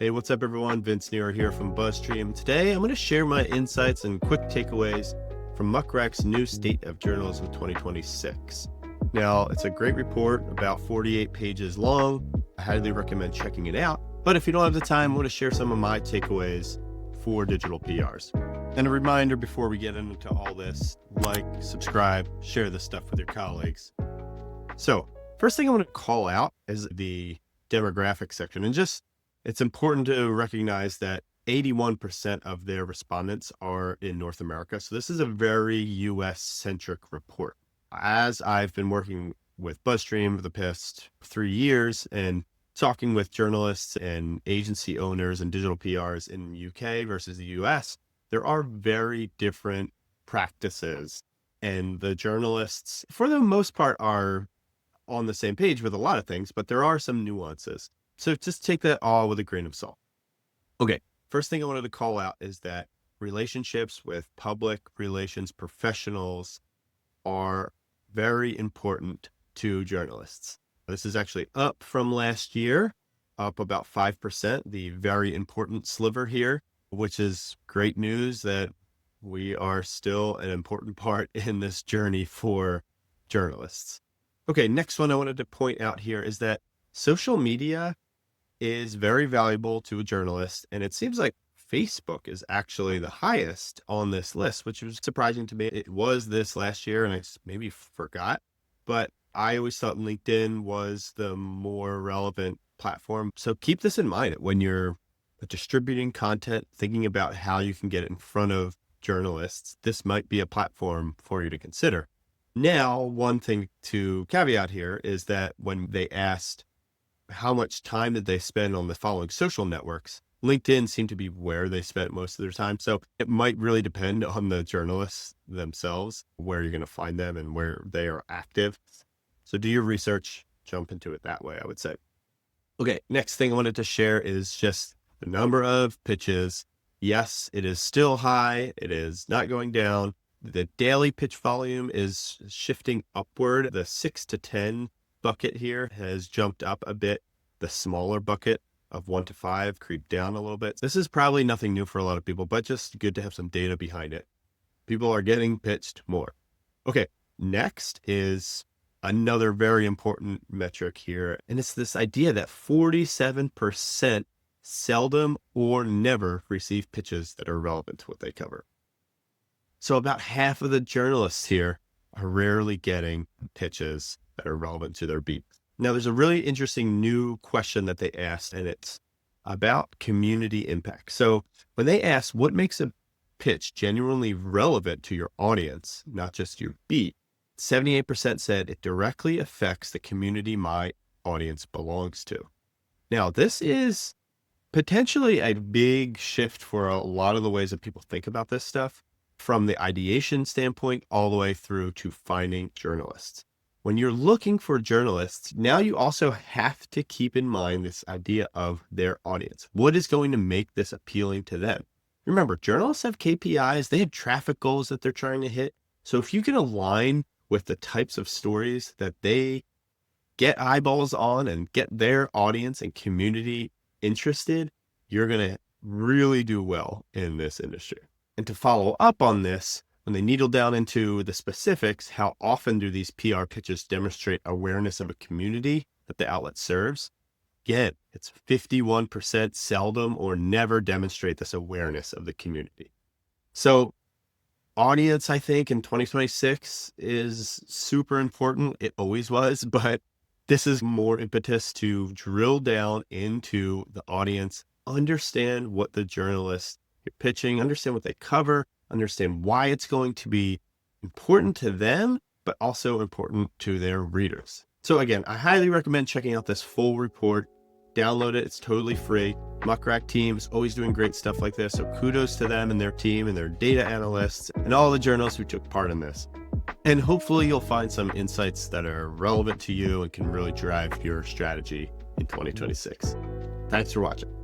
Hey, what's up, everyone? Vince Neer here from BuzzStream. Today, I'm going to share my insights and quick takeaways from Muck's new State of Journalism 2026. Now, it's a great report, about 48 pages long. I highly recommend checking it out. But if you don't have the time, I want to share some of my takeaways for digital PRs. And a reminder before we get into all this, like, subscribe, share this stuff with your colleagues. So, first thing I want to call out is the demographic section. And it's important to recognize that 81% of their respondents are in North America. So this is a very US-centric report. As I've been working with BuzzStream for the past 3 years and talking with journalists and agency owners and digital PRs in the UK versus the US, there are very different practices. And the journalists, for the most part, are on the same page with a lot of things, but there are some nuances. So just take that all with a grain of salt. Okay, first thing I wanted to call out is that relationships with public relations professionals are very important to journalists. This is actually up from last year, up about 5%, the very important sliver here, which is great news that we are still an important part in this journey for journalists. Okay, next one I wanted to point out here is that social media is very valuable to a journalist. And it seems like Facebook is actually the highest on this list, which was surprising to me. It was this last year and I maybe forgot, but I always thought LinkedIn was the more relevant platform. So keep this in mind when you're distributing content, thinking about how you can get it in front of journalists. This might be a platform for you to consider. Now, one thing to caveat here is that when they asked how much time did they spend on the following social networks, LinkedIn seemed to be where they spent most of their time. So it might really depend on the journalists themselves, where you're going to find them and where they are active. So do your research, jump into it that way, I would say. Okay, next thing I wanted to share is just the number of pitches. Yes, it is still high. It is not going down. The daily pitch volume is shifting upward. The 6 to 10 bucket here has jumped up a bit. The smaller bucket of 1 to 5 creeped down a little bit. This is probably nothing new for a lot of people, but just good to have some data behind it. People are getting pitched more. Okay, next is another very important metric here. And it's this idea that 47% seldom or never receive pitches that are relevant to what they cover. So about half of the journalists here are rarely getting pitches that are relevant to their beat. Now, there's a really interesting new question that they asked, and it's about community impact. So when they asked what makes a pitch genuinely relevant to your audience, not just your beat, 78% said it directly affects the community my audience belongs to. Now, this is potentially a big shift for a lot of the ways that people think about this stuff, from the ideation standpoint all the way through to finding journalists. When you're looking for journalists, now you also have to keep in mind this idea of their audience. What is going to make this appealing to them? Remember, journalists have KPIs, they have traffic goals that they're trying to hit. So if you can align with the types of stories that they get eyeballs on and get their audience and community interested, you're going to really do well in this industry. And to follow up on this, when they needle down into the specifics, how often do these PR pitches demonstrate awareness of a community that the outlet serves? Again, it's 51% seldom or never demonstrate this awareness of the community. So audience, I think, in 2026 is super important. It always was, but this is more impetus to drill down into the audience, understand what the journalists you're pitching, understand what they cover, understand why it's going to be important to them, but also important to their readers. So again, I highly recommend checking out this full report. Download it. It's totally free. Muck team is always doing great stuff like this. So kudos to them and their team and their data analysts and all the journalists who took part in this. And hopefully you'll find some insights that are relevant to you and can really drive your strategy in 2026. Thanks for watching.